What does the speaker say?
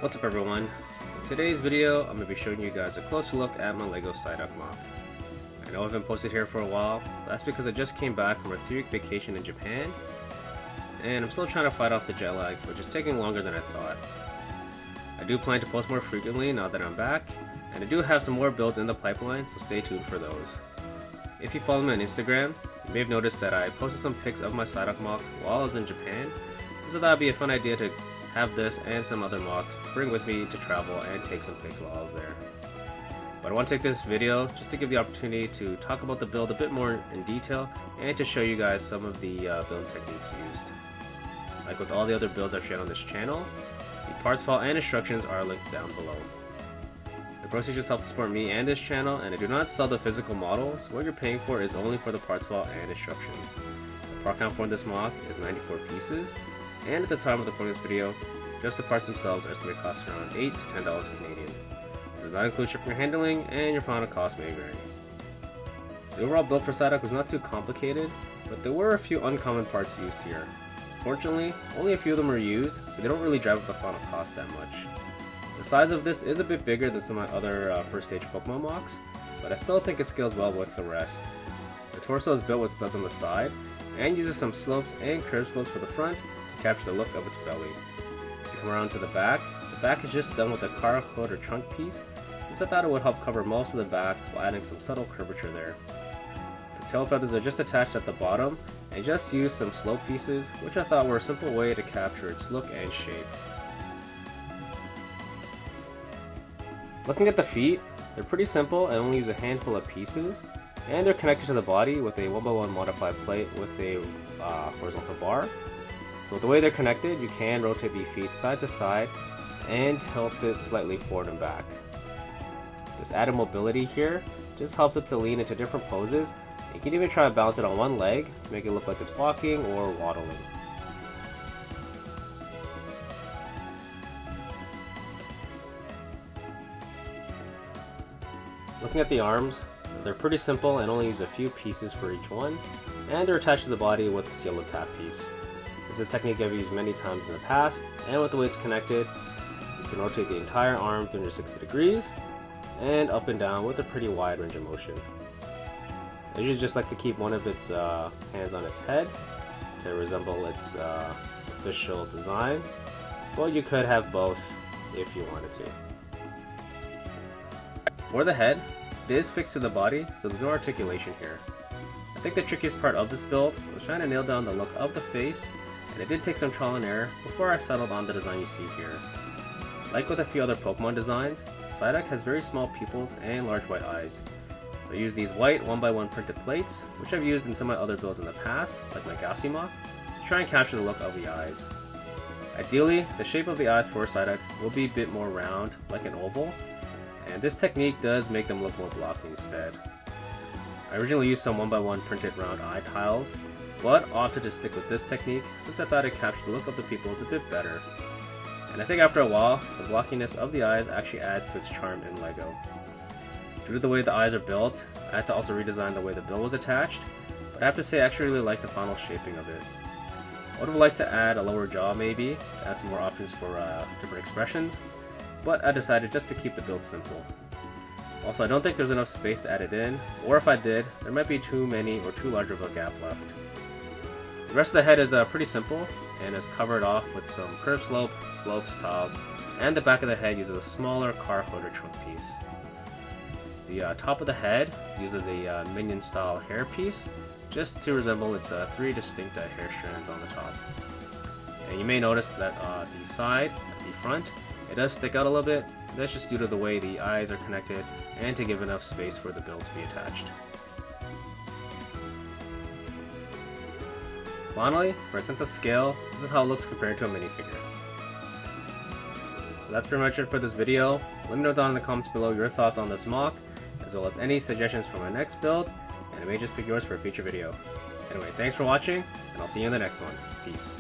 What's up everyone? In today's video, I'm going to be showing you guys a closer look at my LEGO Psyduck MOC. I know I haven't posted here for a while, but that's because I just came back from a 3-week vacation in Japan, and I'm still trying to fight off the jet lag, which is taking longer than I thought. I do plan to post more frequently now that I'm back, and I do have some more builds in the pipeline, so stay tuned for those. If you follow me on Instagram, you may have noticed that I posted some pics of my Psyduck MOC while I was in Japan, so I thought that would be a fun idea to have this and some other MOCs to bring with me to travel and take some pics while I was there. But I want to take this video just to give the opportunity to talk about the build a bit more in detail and to show you guys some of the build techniques used. Like with all the other builds I've shared on this channel, the parts file and instructions are linked down below. The proceeds just help to support me and this channel, and I do not sell the physical model, so what you're paying for is only for the parts file and instructions. The part count for this MOC is 94 pieces, and at the time of recording this video, just the parts themselves are estimated to cost around $8 to $10 Canadian. This does not include shipping and handling, and your final cost may vary. The overall build for Psyduck was not too complicated, but there were a few uncommon parts used here. Fortunately, only a few of them were used, so they don't really drive up the final cost that much. The size of this is a bit bigger than some of my other first stage Pokemon MOCs, but I still think it scales well with the rest. The torso is built with studs on the side, and uses some slopes and curved slopes for the front to capture the look of its belly. If you come around to the back is just done with a car hood or trunk piece, since I thought it would help cover most of the back while adding some subtle curvature there. The tail feathers are just attached at the bottom, and just used some slope pieces, which I thought were a simple way to capture its look and shape. Looking at the feet, they're pretty simple and only use a handful of pieces, and they're connected to the body with a 1x1 modified plate with a horizontal bar. So with the way they're connected, you can rotate the feet side to side and tilt it slightly forward and back. This added mobility here just helps it to lean into different poses. You can even try to balance it on one leg to make it look like it's walking or waddling. Looking at the arms, they're pretty simple and only use a few pieces for each one, and they're attached to the body with this yellow tap piece. This is a technique I've used many times in the past, and with the way it's connected, you can rotate the entire arm 360 degrees and up and down with a pretty wide range of motion. I usually just like to keep one of its hands on its head to resemble its official design, but you could have both if you wanted to. For the head, it is fixed to the body, so there's no articulation here. I think the trickiest part of this build was trying to nail down the look of the face, and it did take some trial and error before I settled on the design you see here. Like with a few other Pokemon designs, Psyduck has very small pupils and large white eyes. So I used these white 1x1 printed plates, which I've used in some of my other builds in the past, like my Galaxy MOC, to try and capture the look of the eyes. Ideally, the shape of the eyes for Psyduck will be a bit more round, like an oval, and this technique does make them look more blocky instead. I originally used some 1x1 printed round eye tiles, but opted to stick with this technique since I thought it captured the look of the pupils a bit better. And I think after a while, the blockiness of the eyes actually adds to its charm in LEGO. Due to the way the eyes are built, I had to also redesign the way the bill was attached, but I have to say I actually really like the final shaping of it. I would have liked to add a lower jaw maybe, to add some more options for different expressions, but I decided just to keep the build simple. Also, I don't think there's enough space to add it in, or if I did, there might be too many or too large of a gap left. The rest of the head is pretty simple, and is covered off with some curved slopes, tiles, and the back of the head uses a smaller car hood or trunk piece. The top of the head uses a minion style hair piece, just to resemble its 3 distinct hair strands on the top. And you may notice that the side, at the front, it does stick out a little bit. That's just due to the way the eyes are connected and to give enough space for the build to be attached. Finally, for a sense of scale, this is how it looks compared to a minifigure. So that's pretty much it for this video. Let me know down in the comments below your thoughts on this MOC, as well as any suggestions for my next build, and I may just pick yours for a future video. Anyway, thanks for watching, and I'll see you in the next one. Peace.